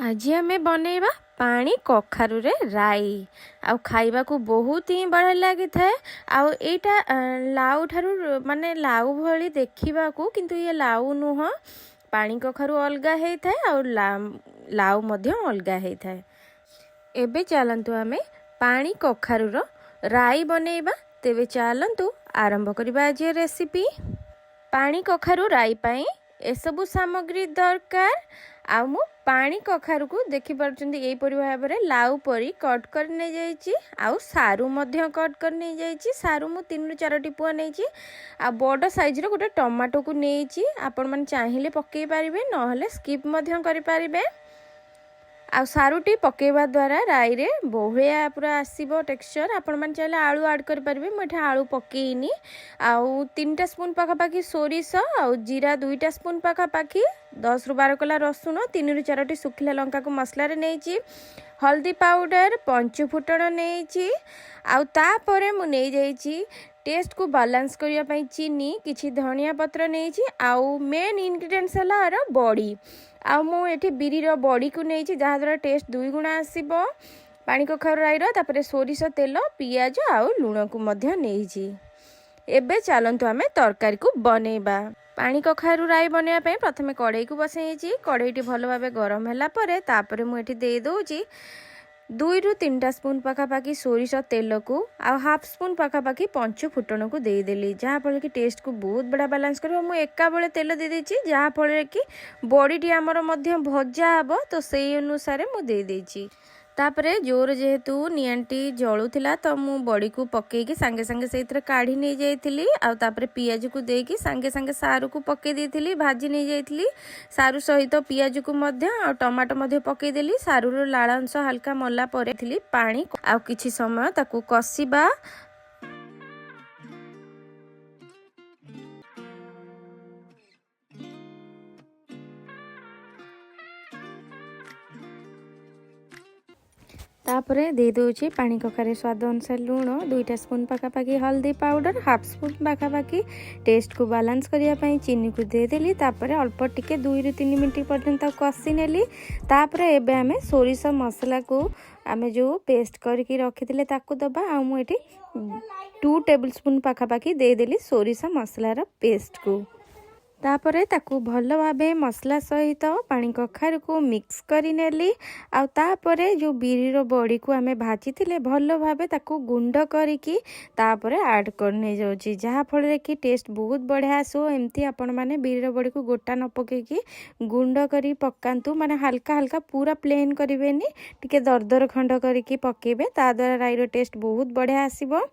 आज आम बनैबा पानी कखारु रे राई आउ खाइबा को बहुत ही बढ़िया लगी थाए। आउ एटा लाउ ठारू माने लाउ भली देखिबा को किंतु ये लाउ नुह पानी कखारु अलगा हेई थाए आउ लाउ मध्य अलगा हेई थाए। एबे चलंतु आमे पानी कखारु रो राई बनैबा। तेबे चलंतु आरंभ करिबा आज रेसिपी। पानी कखारु राई पाई एसबु सामग्री दरकार। आउ मु पानी कखारु को देखि पारछंती एई परि भाबे रे लाउ परी कट कर नै जाईची। आउ सारू मध्य कट कर नै जाईची। सारू मु 3 रु 4 टिपुआ नैची। आ बड़ साइज रो गोटे टमाटो को नैची। आपण मन चाहिले पक्के पारिबे नहले स्किप मध्य करि पारिबे। आ सारूटी पकेवा द्वारा राई रे बहुया पूरा आसीबो टेक्सचर। आपण मन चाहिले आलू ऐड कर पारिबे। मठे आलू पकेइनी। आउ 3 स्पून पाखा पाखी सोरिष आउ जीरा 2 स्पून पाखा पाखी 10 रु 12 कला रसुण 3 रु 4 टी सुखिला लंका को मसला रे नैची। हल्दी पाउडर 5 फुटण नैची। आउ तापरे मु नै जाईची टेस्ट को बैलेंस करिया पई चीनी किछि धनिया पत्र नैची। आउ मेन इंग्रेडिएंट्स हला आरो बड़ी। आउ मु एठी बिरी रो बड़ी को नैची जहा द्वारा टेस्ट 2 गुणा आसीबो। पानी कखारु राई रो तापरे सोरिष तेल पियाज आउ लूण को मध्य नैची। एबे चलंतु आमे तरकारी को बनैबा। पानी कखारु राई बनैबा पई प्रथमे कढ़ई को बसैची। कढ़ईटी भलो भाबे गरम होला परे तापरे मु एठी दे दोची 2 रु 3 स्पून पाखा पाखी सोरिष तेल को आ हाफ स्पून पाखा पाखी 5 फुटण को दे देली। जहा फल कि टेस्ट को बहुत बड़ा बैलेंस करियो। मु एका बेले तेल दे देची जहा फल कि बॉडीटी हमर मध्य भजा हबो तो सेही अनुसार मु दे देची। तापरे जोर जेहेतु नियांटी जळुथिला तो मु बड़ी को पकेकी संगे संगे सेइत्र काढी नै जाइथिली। आ तापरे पियाज को देकी संगे संगे सारू को पके देथिली भाजी नै जाइथिली। सारू सहित पियाज को मध्य आ टमाटो मध्य पके देली। सारू रो लाळ अंश हल्का मला परे थिली पानी आ किछि समय ताकू कसिबा। तापरे दे दोची पानी कखारे स्वाद अनुसार लूण 2 स्पून पाखा पाखी हल्दी पाउडर हाफ स्पून पाखा पाखी टेस्ट को बैलेंस करिया पई चीनी को दे देली। तापरे अल्प टिके 2 रु 3 मिनिट पर्यंत कसी नेली। तापरे एबे हमें सोरिष मसला को आमे जो पेस्ट करके रखिथिले ताकू दबा। आ मु एठी 2 टेबलस्पून पाखा पाखी दे देली सोरिष मसला रो पेस्ट को। तापरे ताकू भलो भाबे मसला सहित पानी कखारु को मिक्स करी नेली। आ तापरे जो बिरी रो बड़ी को आमे भाजी थिले भलो भाबे ताकू गुंड करिकी तापरे ऐड करने जाउची। जहा फल रे कि टेस्ट बहुत बढ़िया आसो। एमती आपण माने बिरी रो बड़ी को गोटा न पकेकी गुंड करी पकांतु। माने हल्का हल्का पूरा प्लेन करिवेनी टिके दरदर खंड करिकी पकेबे। ता द्वारा राई रो टेस्ट बहुत बढ़िया आसीबो।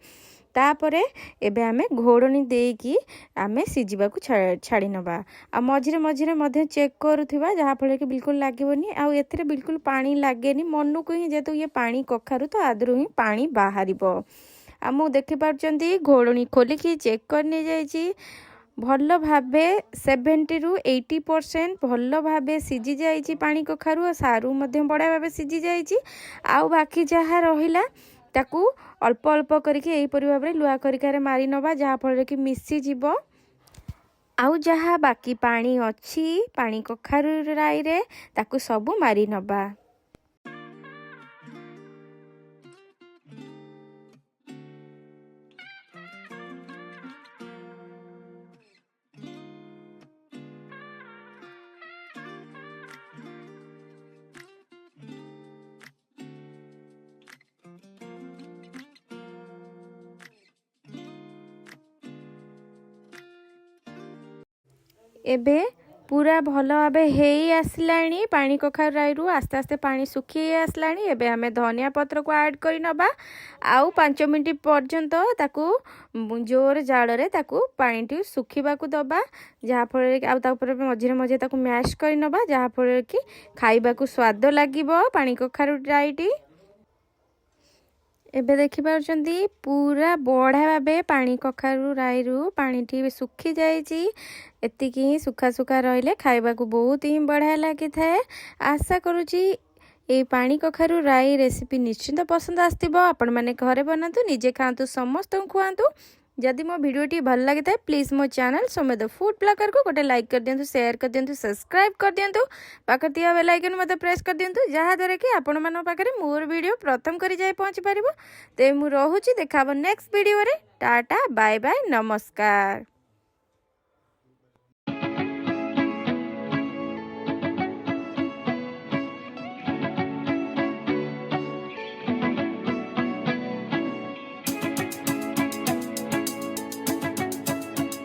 तापरे एबे आमे घोड़नी देकी आमे सिजिबा को छाड़ी नबा। आ मझिरे मझिरे मध्य चेक करूथिबा जहा फल कि बिल्कुल लागिवनी। आ एथिरे बिल्कुल पानी लागेनी मनु को ही जेतु ये पानी कखारु तो आदरु ही पानी बाहरिबो। आ मु देखि पारचंती घोड़नी खोली की चेक करने जाईची। भलो भाबे 70 रु 80% भलो भाबे सिजी जाईची पानी कखारु। आ सारू मध्य बड़ा भाबे सिजी जाईची। आ बाकी जहा रहिला ताकू अल्प अल्प करके एही परि भाबरे लुआ करिकारे मारी नबा जहा फल कि मिसी जिवो। आउ जहा बाकी पानी अछि पानी कखारु राई रे ताकू सबु मारी नबा। एबे पूरा भलो भाबे हेई आसलाणी पानी कखारु राई रु आस्ते आस्ते पानी सुखी आसलाणी। एबे हमें धनिया पत्र को ऐड करी नबा। आउ 5 मिनिट पर्यंत ताकू जोर जाल रे ताकू पानी टी सुखीबा को दबा। जहा फल आ तापर मझिरे मझिरे ताकू मैश करी नबा जहा फल कि खाइबा को स्वाद लागिबो पानी कखारु राई टी। एबे देखि पारछंती पूरा बढ़िया भाबे पानी कखारु राई रु पानी टी सुखी जाईची। एतिकी सुखा सुखा रहिले खाइबा को बहुत ही बढ़िया लागि थाए। आशा करूची ए पानी कखारु राई रेसिपी निश्चिंत पसंद आस्तिबो। आपण माने घरे बनातु निजे खांतु समस्त खुआंतु। जदि मो भिडियोटी भल लगी था प्लीज मो चैनल सोमेद फूड ब्लॉगर को गोटे लाइक कर दिंतु, शेयर कर दिंतु, सब्सक्राइब कर दिंतु, पाखे थिया बेल आइकन मते प्रेस कर दिंतु, जहाँ द्वारा कि आपण मानो पाखरे मोर वीडियो प्रथम करी जाय पहुंची परिबो। ते मु रहूची, देखाबो नेक्स्ट वीडियो रे। टाटा बाय बाय नमस्कार।